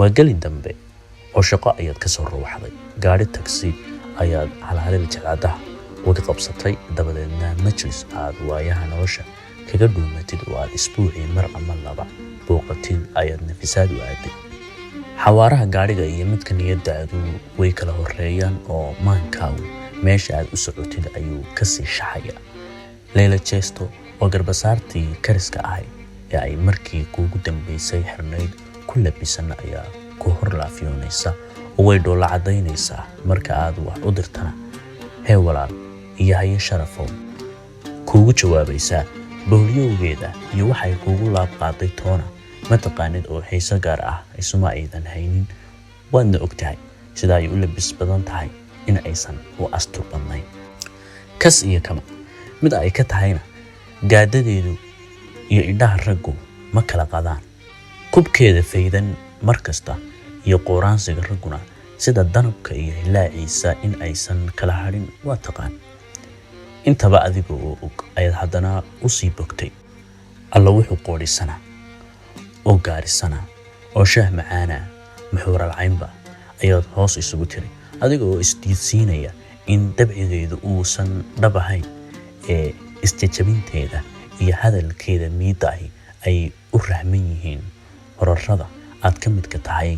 وقالي دنبي وشقاء أياد كسر روحضي قاري تاكسي أياد على هذه الجلادة وقبصتي دبلنا مجلس عاد وياها نوشة كقدو متد وعاد أسبوعي مرة من لبع بوقتين أياد نفساد وعادي حوارها قاريga iyo midka niyadaadu way kala horeeyaan oo maankaagu meesha aad u socotid ayuu ka sii shaxaya Leila Chesto oo garbasaartii kariska ahay ee ay markii kuugu dambeysay xirnayd ku labisan ayaa ku hor laafiyoonaysa oo way dhoola cadaynaysa marka aad wax u dirtana hee walaal iyo haye sharafo kuugu jawaabaysa bowliyowgeeda iyo waxay kuugu laab qaaday toona ما تقانيد أو حيسا قار إسما أيضاً هينين وأن أكتهي سيدا يقول بدن تهي إن أيسان وأستر بناين كس إيا كما مدى أي كتهينا قادة ديدو يإداه الرقو مكلا قادان كوب كيدا فايدان مركزتا يقوران سيغ الرقونا سيدا دانبك إيا لا عيسى إن أيسان كلاهارين واتقان انت بقى ذيكو أيضا حدنا أصيبكتي الله وحو قولي السنة oo gaarisana oo shaah macaana muxuur alcaynba ayaad hoos isugu tiri adiga oo isdiidsiinaya in dabcigeedu uusan dhab ahayn ee istijabinteeda iyo hadalkeeda miidahay ay u rahman yihiin horarada aad ka midka tahay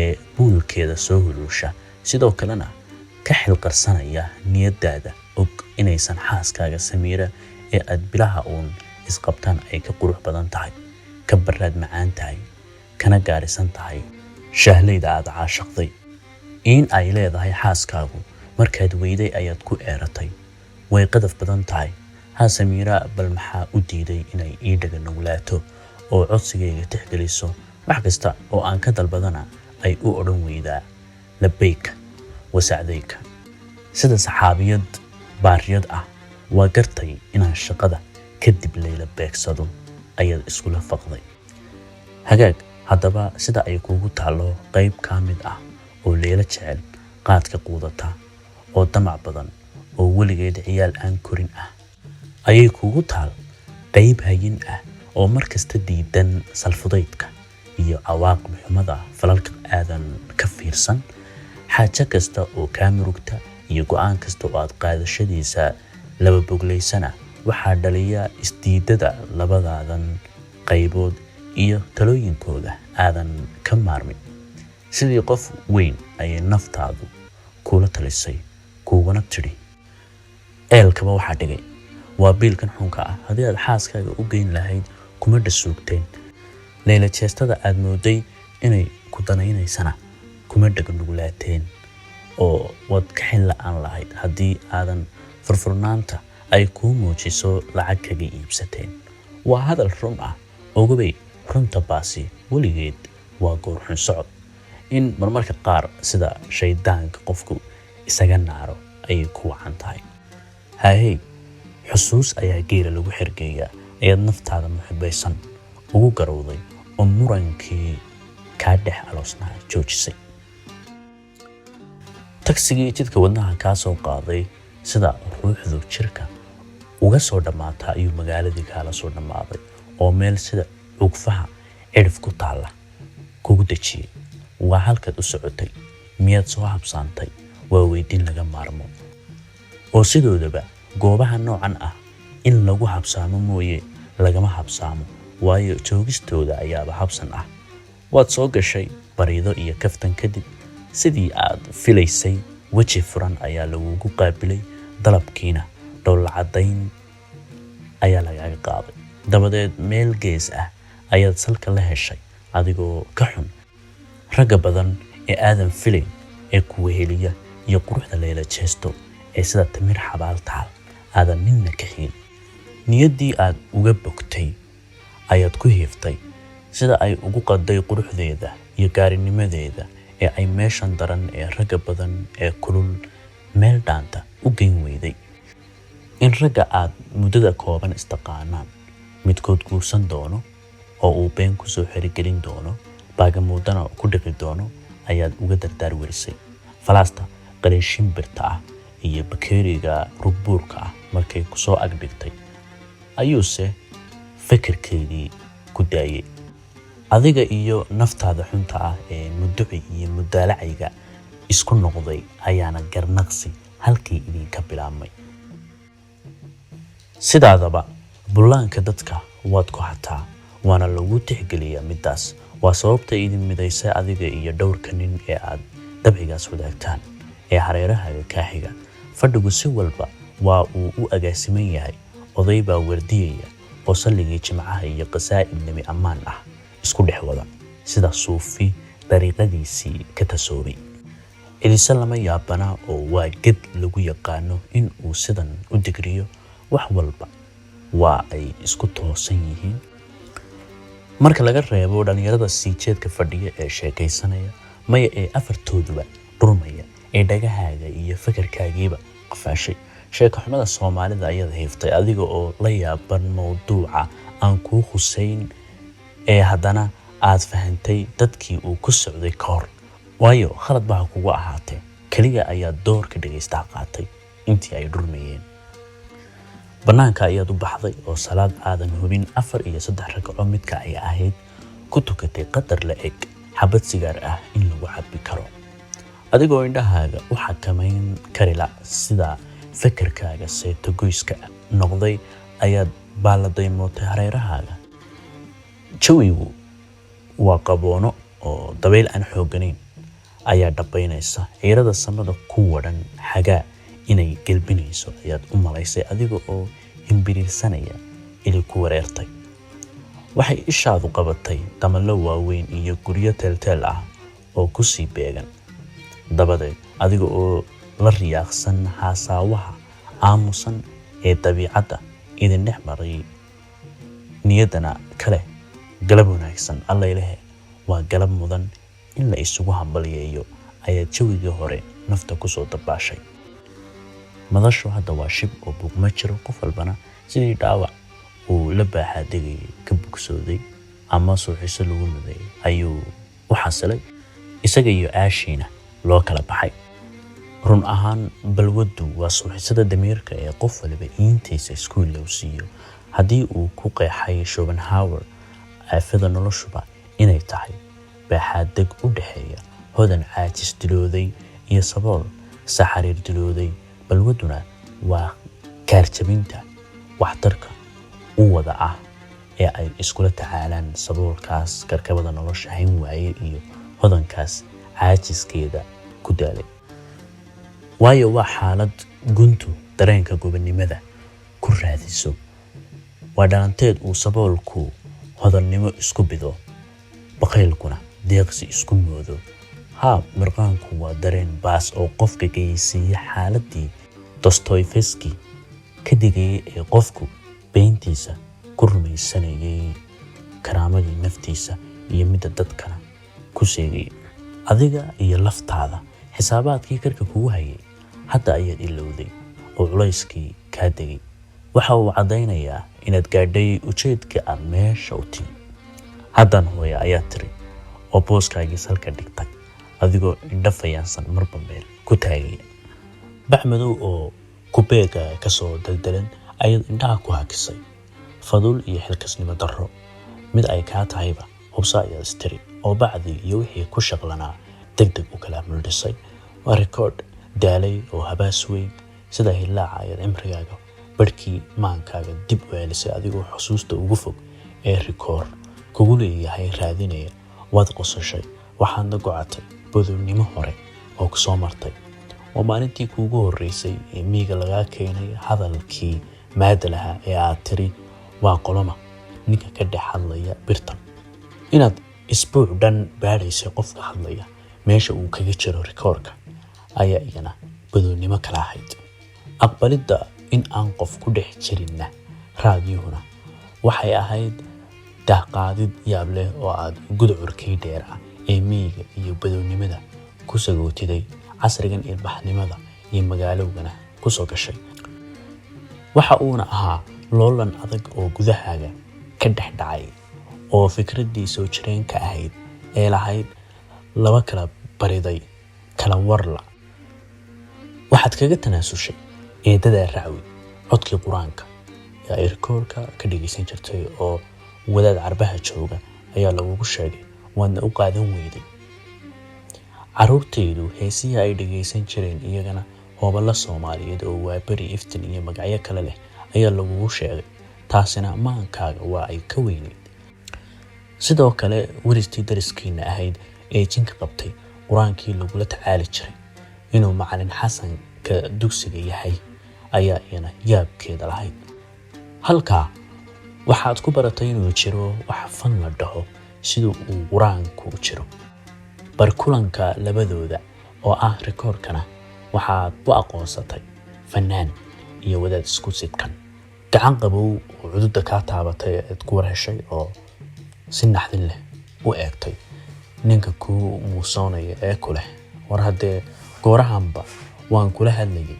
ee buulkeeda soo hulusha sidoo kalena ka xilqarsanaya niyadaada og inaysan xaaskaaga Samiira ee aad bilaha uun isqabtaan ay ka qurux badan tahay كبراد معان تاي كنا قارسان تاي شهلي داد عاشق ضي إن أيلي ضاي حاس كاغو مركاد ويدي أياد كو إيرتاي ويقذف بدن تاي ها سميرا بالمحا وديدي إناي إيداق نولاتو أو عدسيجي تحقليسو وحكستا أو آنكاد البدنا أي أعرن ويدا لبيك وسعديك سيدا صحابيد باريد وقرتي إنا الشقادة كدب ليلة بيك صدو ayaad iskula faqday hagaag hadaba sida ay kuugu taalo qayb kaamid oo leela jecel qaadka quudata oo damac badan oo waligeed ciyaal aan korin ayay kuugu taal qayb hayin oo markasta diidan salfudaydka iyo awaaqib xumada falalka aadan ka fiirsan xaaja kasta oo kaamirugta iyo go'aan kasta oo aad qaadashadiisa laba bogleysana waxaa dhaliya isdiidada labadaadan qaybood iyo talooyinkooda aadan ka maarmin sidii qof weyn ay naftaadu kula talisay kuwana tiri eelkaba waxa dhigay waa biilkan xunka hadii aad xaaskaaga u geyn lahayd kuma dhasuugteen Leila Chestada aad mooday inay ku danaynaysana kuma dhagnugulaateen oo wad ka xil aan lahayd hadii aadan furfurnaanta ay ku muujiso lacag kaga iibsateen waa hadal run ogobay runta baasi waligeed waa goor xun socod in marmarka qaar sida shaydaanka qofku isaga naaro ay ku wacan tahay hay xusuus ayaa geera lagu xirgeeya ayaad naftaada muxibeysan ugu garowday oo murankii ka dhex aloosnaa joojisay tagsigii jidka wadnaha ka soo qaaday sida ruuxdu jirka uga soo dhamaata ayuu magaaladii kala soo dhamaaday oo meel sida ugfaha cirif ku taala kugu dajiyay waa halka u socotay miyaad soo habsaantay waa weydin laga maarmo oo sidoodaba goobaha noocan in lagu habsaamo mooye lagama habsaamo waayo joogistooda ayaaba habsan waad soo gashay bariido iyo kaftan kadib sidii aad filaysay waji furan ayaa lagu qaabilay dalabkiina dhowla cadayn ayaa laga qaaday dabadeed meel gees ayaad salka la heshay adigoo ka xun raga badan ee aadan filay ee ku weheliya iyo quruxda Leila Chesto ee sida tamir xabaal taal aadan ninna ka xiin niyadii aad uga bogtay ayaad ku hiiftay sida ay ugu qaday quruxdeeda iyo gaarinimadeeda ee ay meeshan daran ee raga badan ee kulul meel dhaanta u geyn weyday in raga aad muddada kooban istaqaanaan midkood guursan doono oo uu been ku soo xirigelin doono baagamuudana ku dhiqi doono ayaad uga dardaar warisay falaasta qaleeshin birta iyo bakeeriga rugbuurka markay ku soo agdhigtay ayuuse fikirkeedii ku daayay adiga iyo naftaada xunta ah ee mudduci iyo mudaalacayga isku noqday ayaana garnaqsi halkii idinka bilaabmay. sidaadaba bullaanka dadka waad ku hataa waana lagu tixgeliyaa midaas. waa sababta idin midaysay adiga iyo dhowrka nin ee aad dabcigaas wadaagtaan ee hareerahaaga kaaxiga. fadhigu si walba waa uu u agaasiman yahay. oday baa wardiyaya oo salligii jimcaha iyo qasaa'id nebi ammaan ah isku dhex wada sida suufi dariiqadiisii ka tasoobay. idise lama yaabana oo waa ged lagu yaqaano in uu sidan u digriyo. wax walba waa ay isku toosan yihiin marka laga reebo dhalinyarada sii jeedka fadhiya ee sheekaysanaya maya ee afartooduba dhurmaya ee dhagahaaga iyo fikirkaagiiba qafaashay. sheeko xumada Soomaalida ayaad hiiftay adiga oo la yaaban mawduuca aan kuu khuseyn ee haddana aad fahantay dadkii uu ku socday ka hor. waayo khalad baa kugu ahaatee kaliya ayaa doorka dhagaysta qaatay intii ay dhurmayeen. banaanka ayaad u baxday oo salaad aadan hubin 4 iyo 3 ragco midka ay ahayd ku tukatay qadar la eg xabad sigaar ah in lagu cabbi karo adigoo indhahaaga u xakamayn karila sida fikirkaaga seeto goyska noqday ayaad baaladay mootay hareerahaaga. jawigu waa qaboono oo dabayl aan xooganayn ayaa dhabaynaysa. ciirada samada ku wadhan xagaa inay galbinayso ayaad u malaysay adiga oo himbiriirsanaya ili ku wareertay. waxay ishaadu qabatay damallo waaweyn iyo guryo teelteel ah oo ku sii beegan. dabadeed adiga oo la riyaaqsan haasaawaha aamusan ee dabiicadda idin dhex maray niyadana kale galab wanaagsan allailehe waa galab mudan in la isugu hambalyeeyo ayaad jawigii hore nafta kusoo dabaashay. madashu hadda waa shib oo buuq ma jiro. qof walbana sidii dhaawac uu la baaxaadegayay ka bugsooday ama suuxiso lagu muday ayuu u xasilay. isaga iyo aashiina loo kala baxay. run ahaan balwadu waa suuxisada damiirka ee qof waliba intiisa iskuul loo siiyo. haddii uu ku qeexay Schopenhauer aafada noloshuba inay tahay baaxaadeg u dhaxeeya hodan caajis dilooday iyo sabool saxariir dilooday, balwaduna waa kaarjabinta waxtarka u wada ah ee ay iskula tacaalaan saboolkaas karkabada nolosha hayn waaye iyo hodankaas caajiskeeda ku daalay. waayo waa xaalad guntu dareenka gobonimada ku raadiso. waa dhalanteed uu saboolku hodannimo isku bido baqaylkuna deeqsi isku moodo. mirqaanku waa dareen baas oo qofka geysiiya xaaladii Dostoyevsky ka digayay ee qofku beentiisa ku rumaysanayay karaamadii naftiisa iyo midda dadkana ku seegay. adiga iyo laftaada xisaabaadkii karka kugu hayay hadda ayaad ilowday oo culayskii kaa degay. waxa uu cadaynayaa inaad gaadhay ujeedka aad meesha u timi. haddan hooya ayaa tiri oo booskaagii salka dhigtay adigoo indha fayaansan marba meel ku taagaya. bac madow oo kubeega ka soo daldalan ayaad indhaha ku hakisay. fadul iyo xilkasnimo darro mid ay kaa tahayba hubsa ayaad istiri oo bacdii iyo wixii ku shaqlanaa degdeg u kala muldhisay. waa rikoodh daalay oo habaas weyn sida hilaaca ayaad cimrigaaga barhkii maankaaga dib u celisay adigoo xusuusta ugu fog ee rikoor kugu leeyahay raadinaya. waad qosashay waxaadna gocatay baduurnimo hore oo ku soo martay. waa maalintii kuugu horreysay ee miyiga lagaa keenay hadalkii maada lahaa ee aad tiri waa qoloma ninka ka dhex hadlaya birtan. inaad isbuuc dhan baadhaysay qofka hadlaya meesha uu kaga jiro rikoorka ayaa iyana baduurnimo kala ahayd. aqbalidda in aan qof ku dhex jirinna raadiyuhuna waxay ahayd daaqaadid yaab leh oo aad gudcurkii dheer ah ee miyiga iyo badownimada ku sagootiday casrigan ilbaxnimada iyo magaalowgana ku soo gashay. waxa uuna ahaa loolan adag oo gudahaaga ka dhex dhacay oo fikradii soo jireen ka ahayd ee lahayd laba kala bariday kala warla. waxaad kaga tanaasushay eedada racwi codkii quraanka ee ay rikoorka ka dhageysan jirtay oo wadaad carbaha jooga ayaa lagugu sheegay waadna u qaadan weyday. Carruurtaydu heesihii ay dhegaysan jireen iyagana hoballa Soomaaliyeed oo waa beri iftin iyo magacyo kale leh ayaa lagugu sheegay. taasina maankaaga waa ay ka weyneyd. sidoo kale waristii dariskiina ahayd ee jinka qabtay qur-aankii lagula tacaali jiray inuu macalin xasanka dugsiga yahay ayaa iyana yaabkeeda lahayd. halkaa waxaad ku baratay inuu jiro wax fan la dhaho siduu uu qur-aanku u jiro. barkulanka labadooda oo ah rikoorkana waxaad u aqoonsatay fanaan iyo wadaad isku sidkan. gacan qabow oo cududa kaa taabatay aad ku warheshay oo si naxdin leh u eegtay ninka kuu muusoonaya ee ku leh war haddee goorahanba waan kula hadlayay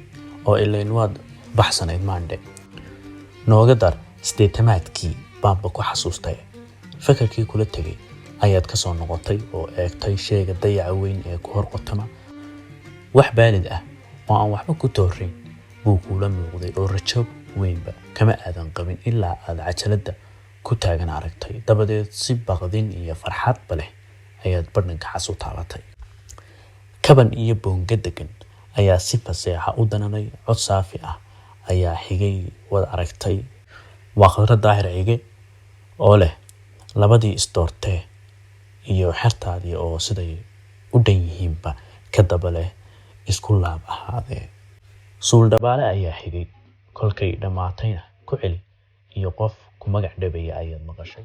oo ilayn waad baxsanayd maandhe. nooga dar 80aadkii baanba ku xasuustay. fakarkii kula tegay ayaad ka soo noqotay oo eegtay sheega dayaca weyn ee ku hor qotama. wax baalid ah oo aan waxba ku toorin buu kula muuqday oo rajo weynba kama aadan qabin ilaa aad cajalada ku taagan aragtay. dabadeed si baqdin iyo farxadba leh ayaad badhanka xasu taabatay. kaban iyo boonga degan ayaa si faseexa u dananay. cod saafi ah ayaa xigay wad aragtay. waa Khadra Daahir Cige oo leh labadii isdoortee iyo xertaadii oo siday u dhan yihiinba ka daba leh isku laab ahaadee. suul dhabaale ayaa xigay. kolkay dhammaatayna ku celi iyo qof ku magac dhabaya ayaad maqashay.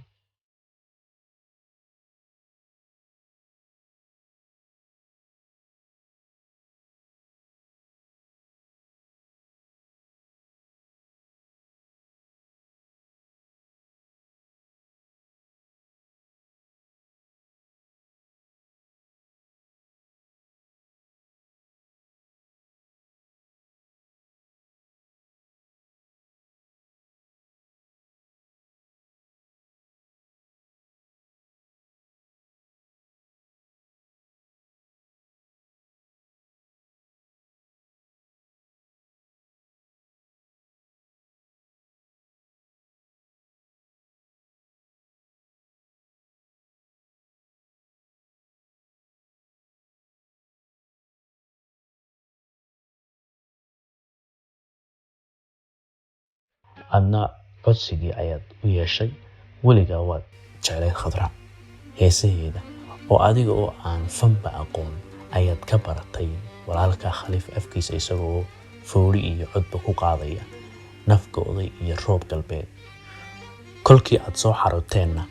adna codsigii ayaad u yeeshay. weligaa waad jeclayd Khadra heesaheeda oo adiga oo aan fanba aqoon ayaad ka baratay walaalka Khaliif afkiisa isagoo foori iyo codba ku qaadaya nafka oday iyo roob galbeed. kolkii aad soo xaroteenna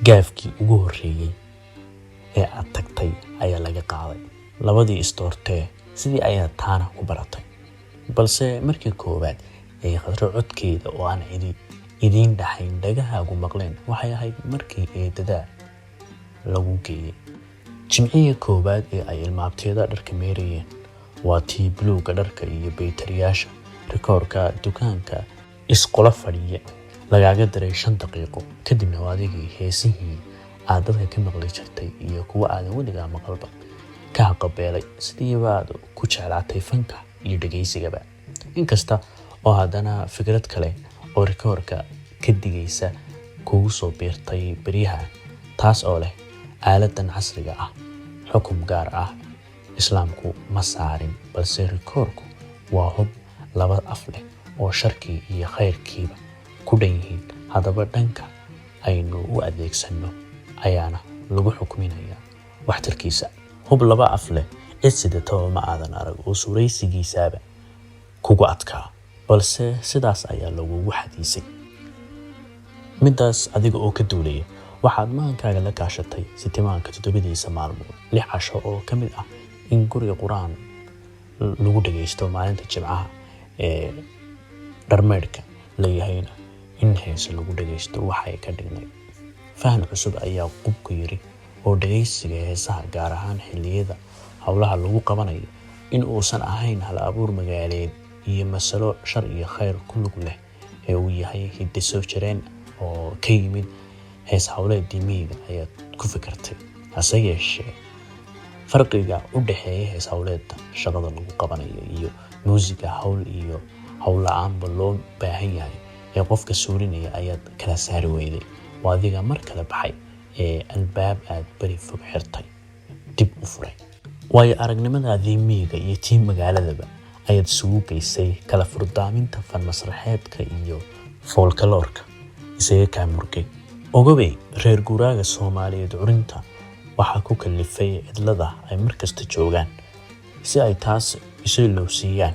gaafkii ugu horreeyay ee aad tagtay ayaa laga qaaday. labadii isdoortee sidii ayaad taana ku baratay. balse markii koowaad ee Khadra codkeeda oo aan idiin dhaxayn dhagahaagu maqleen waxay ahayd markii eedadaa lagu geeyey. jimcihii koowaad ee ay ilmaabteeda dharka meerayeen waa tii buluuga dharka iyo baytariyaasha rikoorka dukaanka isqola fadhiya lagaaga daray 5 daqiiqo. kadibna adigii heesihii aad dadka ka maqli jirtay iyo kuwa aadan weligaa maqalba ka haqabeelay sidii baad ku jeclaatay fanka iyo dhagaysigaba. inkasta oo haddana fikrad kale oo rikoorka ka digaysa kugu soo biirtay beryaha taas oo leh aaladan casriga ah xukum gaar ah islaamku ma saarin balse rikoorku waa hub laba af leh oo sharkii iyo khayrkiiba ku dhan yihiin. haddaba dhanka aynu u adeegsano ayaana lagu xukminayaa waxtarkiisa. hub laba af leh cid sidataba ma aadan arag oo suuraysigiisaaba kugu adkaa balse sidaas ayaa lagugu xadiisay. midaas adiga oo ka duulaya waxaad maankaaga la kaashatay sitimaanka 7 maalmood 6 casho oo ka mid ah in guriga quraan lagu dhagaysto maalinta jimcaha ee dharmeedka leeyahayna in hees lagu dhagaysto waxay ka dhignay fahan cusub ayaa qubku yiri oo dhagaysiga heesaha gaar ahaan xilliyada hawlaha lagu qabanayo in uusan ahayn hal abuur magaaleed iyo masalo shar iyo khayr ku lug leh ee uu yahay hiddiso jireen oo ka yimid hees hawleed diimiga ayaad ku fikirtay. hase yeeshee farqiga u dhaxeeya hees hawleedda shaqada lagu qabanayo iyo muusiga hawl iyo hawl la'aanba loo baahan yahay ee qofka suurinaya ayaad kala saari weyday. waa adiga mar kale baxay albaab aad bari fog xirtay dib u furay. waayo aragnimadaadii miyiga iyo tii magaaladaba ayaad isugu geysay kala furdaaminta fan masraxeedka iyo folkaloorka isaga kaa murgay. ogobey reer guuraaga Soomaaliyeed curinta waxaa ku kalifay cidlada ay markasta joogaan. si ay taas isu ilowsiiyaan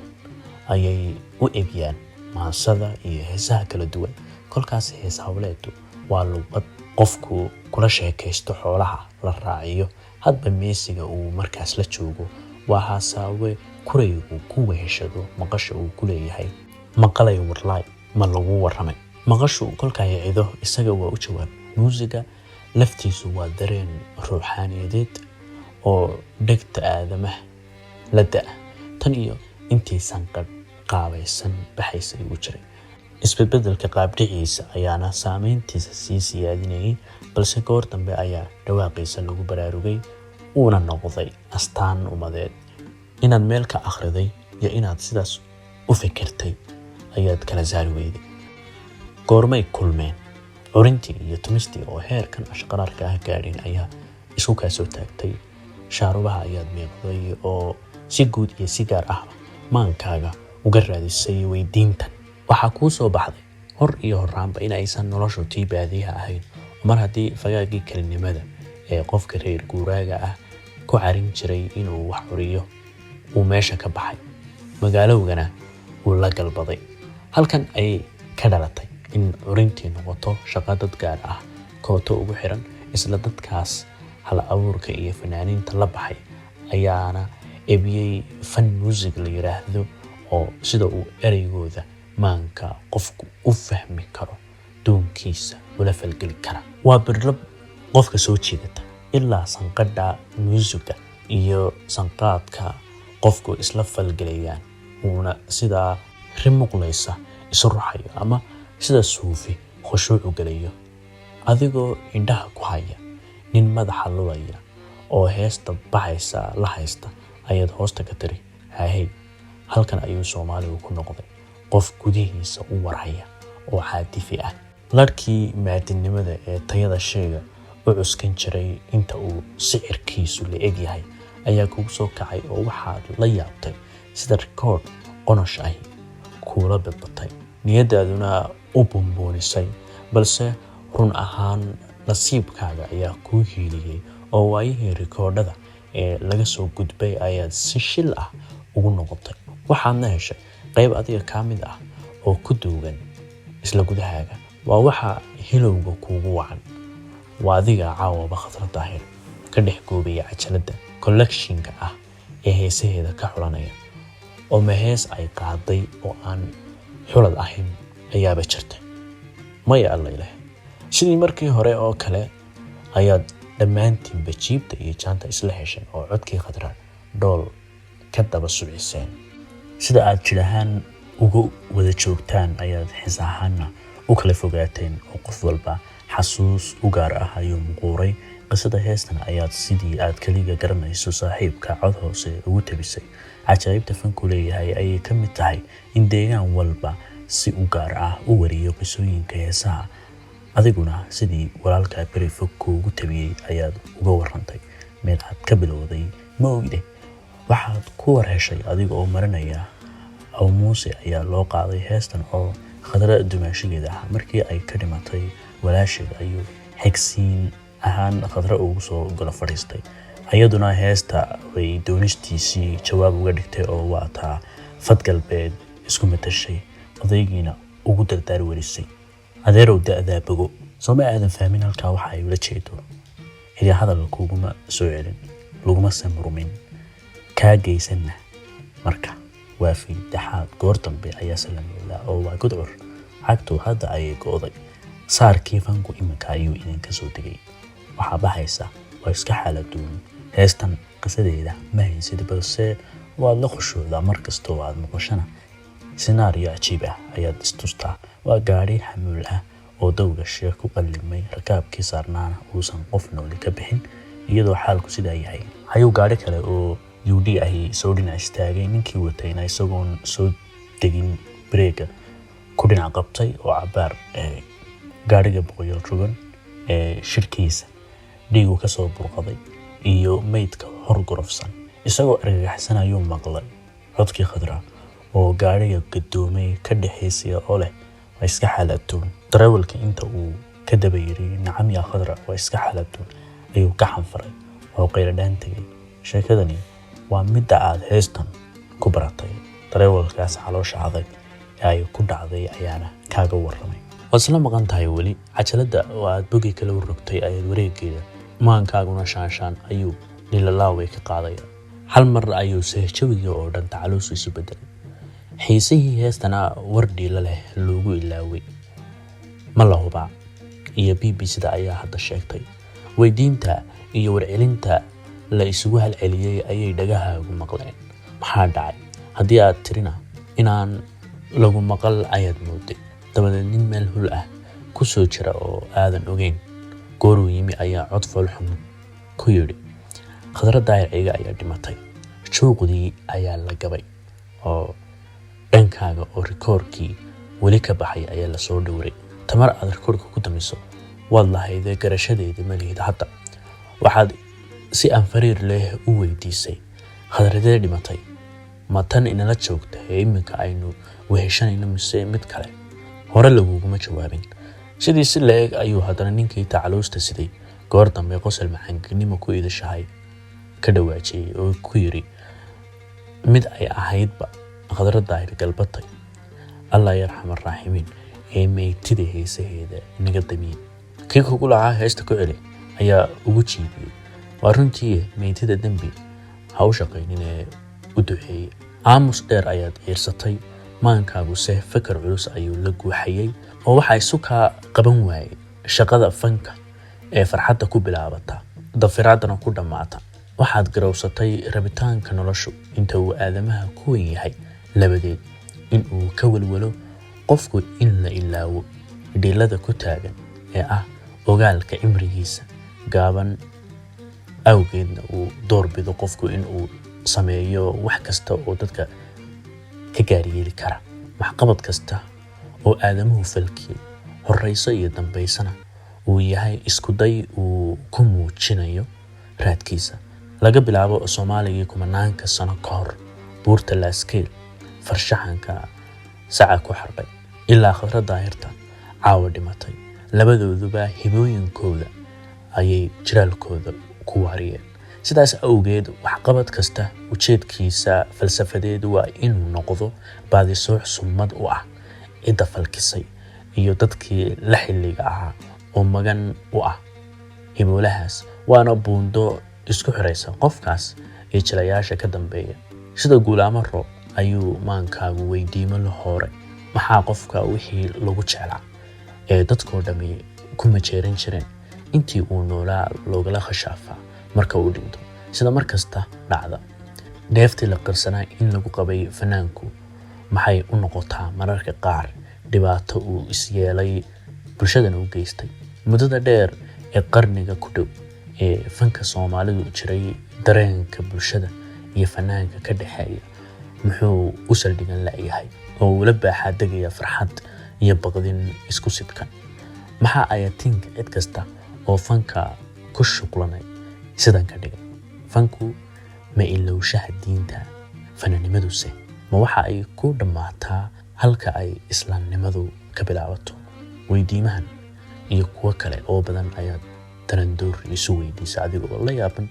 ayay u ebyaan maansada iyo heesaha kala duwan. kolkaas hees hawleedu waa luqad qofku kula sheekaysto xoolaha la raaciyo hadba meesiga uu markaas la joogo. waa haasaawe kuraygu ku weheshado maqasha uu ku leeyahay maqalay warlaay ma lagu waramay. maqashu kolkay ciido isaga waa u jawaab. muusiga laftiisu waa dareen ruuxaaniyadeed oo dhegta aadamaha la da'a tan iyo intiisan qaabaysan baxaysay u jiray. isbedbedelka qaabdhiciisa ayaana saameyntiisa sii siyaadinayay, balse goor dambe ayaa dhawaaqiisa lagu baraarugay uuna noqday astaan umadeed. inaad meel ka akhriday iyo inaad sidaas u fikirtay ayaad kala saari weyday. goormay kulmeen curintii iyo tumistii oo heerkan ashqaraarka ah gaadhin ayaa isku kaa soo taagtay. shaarubaha ayaad miiqday oo si guud iyo si gaar ah maankaaga uga raadisay weydiintan. waxaa kuu soo baxday hor iyo horaanba in aysan noloshu tii baadiyaha ahayn. mar haddii fagaagii kelinimada ee qofka reer guuraaga ah ku carin jiray inuu wax curiyo uu meesha ka baxay, magaalowgana uu la galbaday. halkan ayay ka dhalatay in curintii noqoto shaqo dad gaar ah kooto ugu xiran. isla dadkaas hal abuurka iyo fanaaniinta la baxay ayaana ebiyey fan music la yiraahdo oo sida uu ereygooda maanka qofku u fahmi karo doonkiisa ula falgeli kara. waa birlab qofka soo jiidata ilaa sanqadha muusiga iyo sanqaadka qofku isla falgelayaan uuna sidaa rimuqlaysa isu ruxayo ama sida suufi khushuucu galayo. adigoo indhaha ku haya nin madaxa lulaya oo heesta baxaysa la haysta ayaad hoosta ka tiri haahey. halkan ayuu Soomaaligu ku noqday qof gudihiisa u warhaya oo caatifi ah. larkii maadinimada ee tayada shayga u cuskan jiray inta uu sicirkiisu la eg yahay ayaa kugu soo kacay oo waxaad la yaabtay sida rikood qonosh ah kuula badbatay. niyadaaduna u bumboonisay, balse run ahaan nasiibkaaga ayaa kuu hiiliyey oo waayihii rikoodhada ee laga soo gudbay ayaad si shil ah ugu noqotay. waxaadna heshay qayb adiga ka mid ah oo ku duugan isla gudahaaga. waa waxa hilowga kuugu wacan. waa adiga caawaba Khadra Daahir ka dhex goobaya cajalada collectionka ah ee heesaheeda ka xulanaya. oo mahees ay qaaday oo aan xulad ahayn ayaaba jirtay. maya alla ilaah. sidii markii hore oo kale ayaad dhammaantiinba jiibta iyo jaanta isla hesheen oo codkii Khadra dhool ka daba suciseen. sida aad jirahaan ugu wada joogtaan ayaad xis ahaana u kala fogaateen oo qof walba xasuus u gaar ah ayuu muquuray. qisada heestan ayaad sidii aad kaliya garanayso saaxiibka cod hoose ugu tabisay. cajaa'ibta fanku leeyahay ayay ka mid tahay in deegaan walba si u gaar ah u wariyo qisooyinka heesaha. adiguna sidii walaalka beri fog kuugu tabiyey ayaad uga warrantay meel aad ka bilowday ma ogide. waxaad ku war heshay adiga oo marinaya aw muuse ayaa loo qaaday heestan oo Khadra dumaashigeeda ah. markii ay ka dhimatay walaasheed ayuu xigsiin ahaan Khadra ugu soo gala fadhiistay. ayaduna heesta way doonistiisii jawaab uga dhigtay oo waa taa fad galbeed isku matashay odaygiina ugu dardaar warisay adeerow da'daa bogo. soo ma aadan fahmin halkaa waxa ay ula jeedo. ila hadalka kuguma soo celin laguma samrumin kaa geysanna. marka waa fiidaxaad goor dambe ayaa salaameyla oo waa gudcur cagtu hadda ayay go'day. saarkii fanku iminka ayuu idinka soo degay. waxaa baxaysa waa iska xaaladuun. heestan qisadeeda ma haysid, balse waad la khushuucdaa markastoo aad noqoshana sinaariyo cajiib ah ayaad istustaa. waa gaari xamuul ah oo dowga sheek ku qallimay rakaabkii saarnaana uusan qof nooli ka bixin. iyadoo xaalku sidaa yahay ayuu gaari kale oo UD ahi soo dhinac istaagay. ninkii watayna isagoon soo degin breega ku dhinac qabtay oo cabaar gaariga boqoyol rogan shirkiisa dhiigu ka soo burqaday iyo meydka hor gurufsan. Isagoo argagaxsan ayuu maqlay codkii Khadra oo gaadhiga gadoomay ka dhexaysay oo leh waa iska xaalatoon. darawalka inta uu ka daba yiri nacam yaa Khadra waa iska xaalatoon ayuu ka xanfaray oo qayladhaan tagay. sheekadani waa midda aad heestan ku baratay. darawalkaas caloosha adag ay ku dhacday ayaana kaaga warramay. wasla maqan tahay weli cajalada oo aad bogi kala rogtay ayaad wareegeeda maankaaguna shaanshaan ayuu nilalaaway ka qaaday. hal mar ayuu seejawiga oo dhan tacalus isu bedelay. xiisihii heestana wardhiila leh loogu ilaaway ma la hubaa iyo BBC-da ayaa hadda sheegtay. weydiinta iyo warcelinta la isugu halceliyay ayay dhagahaagu maqleen. maxaa dhacay haddii aad tirina inaan lagu maqal ayaad mooday. dabadeed nin meel hul ah ku soo jira oo aadan ogeyn gooruu yimi ayaa cod foolxun ku yidhi Khadra Daahir Ciga ayaa dhimatay. juuqdii ayaa la gabay oo dhankaaga oo rikoorkii weli ka baxay ayaa la soo dhowray. tamar aad rikoorka ku damiso waad lahayd garashadeeda malihid. hadda waxaad si aan fariir leh u weydiisay Khadradee dhimatay ma tan inala joogta iminka aynu weheshanayno mise mid kale. hore laguguma jawaabin. sidii si leeg ayuu haddana ninkii tacaluusta siday goor dambe qosol macaangnimo ku idashahay ka dhawaajiyay oo ku yiri mid ay ahaydba Khadra Daahir galbatay. allah yarxamar raaximiin ee meeytida heesaheeda inaga damiin. kii kugu lahaa heesta ku celi ayaa ugu jiibiyey waa runtii meeytida dambi ha u shaqaynin ee u duceeyey. aamus dheer ayaad ciirsatay. maankaaguse fikir culus ayuu la guuxayay oo waxaa isu kaa qaban waayay shaqada fanka ee farxadda ku bilaabata dafiraadana ku dhammaata. waxaad garowsatay rabitaanka noloshu inta uu aadamaha ku weyn yahay labadeed in uu ka walwalo qofku in la ilaawo dhiilada ku taagan ee ah ogaalka cimrigiisa gaaban awgeedna uu doorbido qofku in uu sameeyo wax kasta oo dadka ka gaaryeeli kara. waxqabad kasta oo aadamuhu falkiyay horeyso iyo dambaysana uu yahay isku day uu ku muujinayo raadkiisa. laga bilaabo Soomaaligii kumanaanka sano ka hor buurta Laaskeel farshaxanka saca ku xarbay ilaa Khadra Daahirta caawa dhimatay. labadooduba hibooyinkooda ayay jiraalkooda ku waariyeen. sidaas awgeed waxqabad kasta ujeedkiisa falsafadeed waa inuu noqdo baadisooc sumad u ah cidda falkisay iyo dadkii la xilliga ahaa oo magan u ah hiboolahaas. waana buundo isku xiraysa qofkaas iyo jilayaasha ka dambeeya. sida guulaamo roob ayuu maankaagu weydiimo la hore maxaa qofka wixii lagu jeclaa ee dadkoo dhammi ku majeeran jireen intii uu noolaa loogala khashaafaa marka uu dhinto. sida markasta dhacda neeftii la qarsanaa in lagu qabay fanaanku maxay u noqotaa mararka qaar dhibaato uu isyeelay bulshadana u geystay. muddada dheer ee qarniga ku dhow ee fanka Soomaalidu jiray dareenka bulshada iyo fanaanka ka dhaxeeya muxuu u saldhigan la'yahay oo ula baaxaa degaya farxad iyo baqdin isku sidkan. maxaa ayatinka cid kasta oo fanka ku shuqlanay sidan ka dhigay. fanku ma ilowshaha diinta fananimaduse ma waxa ay ku dhammaataa halka ay islaamnimadu ka bilaabato. weydiimahan iyo kuwa kale oo badan ayaad tarandoor isu weydiisa adigoo la yaaban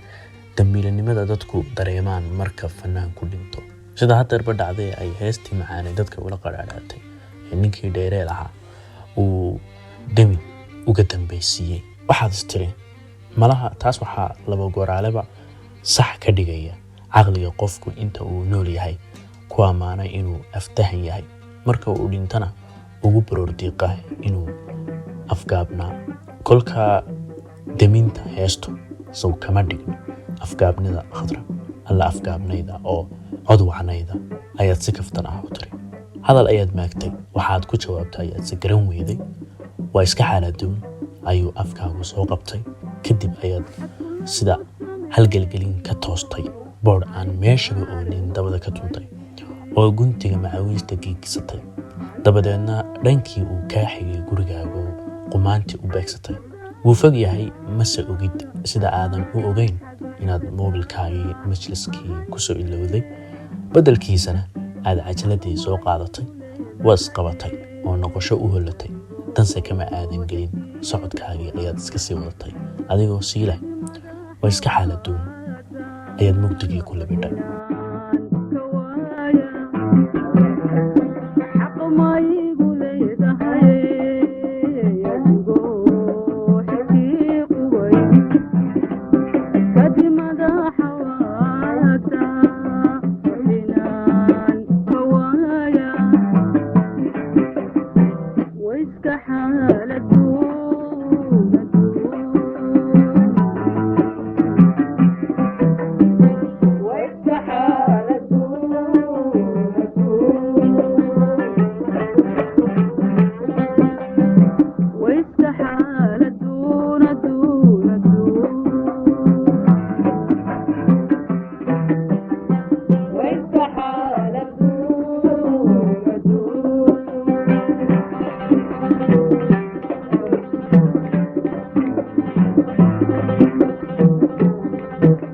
dambiilanimada dadku dareemaan marka fanaanku dhinto. sida haddeerba dhacday ay heestii macaanay dadka ula qadhaadhaatay ee ninkii dheereel ahaa uu demi uga dambaysiiyey. waxaad istiri malaha taas waxaa laba gooraaleba sax ka dhigaya caqliga qofku inta uu nool yahay ku ammaanay inuu aftahan yahay marka uu dhintana ugu baroordiiqa inuu afgaabnaa. kolka deminta heestu sow kama dhigno afgaabnida Khadra alla afgaabnayda oo cod wacnayda ayaad si kaftan ah u tiri. hadal ayaad maagtay waxaad ku jawaabtay ayaad si garan weyday waa iska xaaladoon ayuu afkaagu soo qabtay. kadib ayaad sida halgelgelin ka toostay boodh aan meeshaba oolin dabada ka tuntay oo guntiga macawiista giigsatay. dabadeedna dhankii uu kaa xigay gurigaagu qumaantii u beegsatay وفوق yahay mase ogid sida aadan u ogeyn inaad moobilkaagii majliskii kusoo ilowday badalkiisana aad cajaladii soo qaadatay waas qabatay oo noqosho u holatay danse kama aadan gelin socodkaagii ayaad iska sii wadatay adigoo siilay waa iska xaaladoon ayaad mugdigii ku labidhay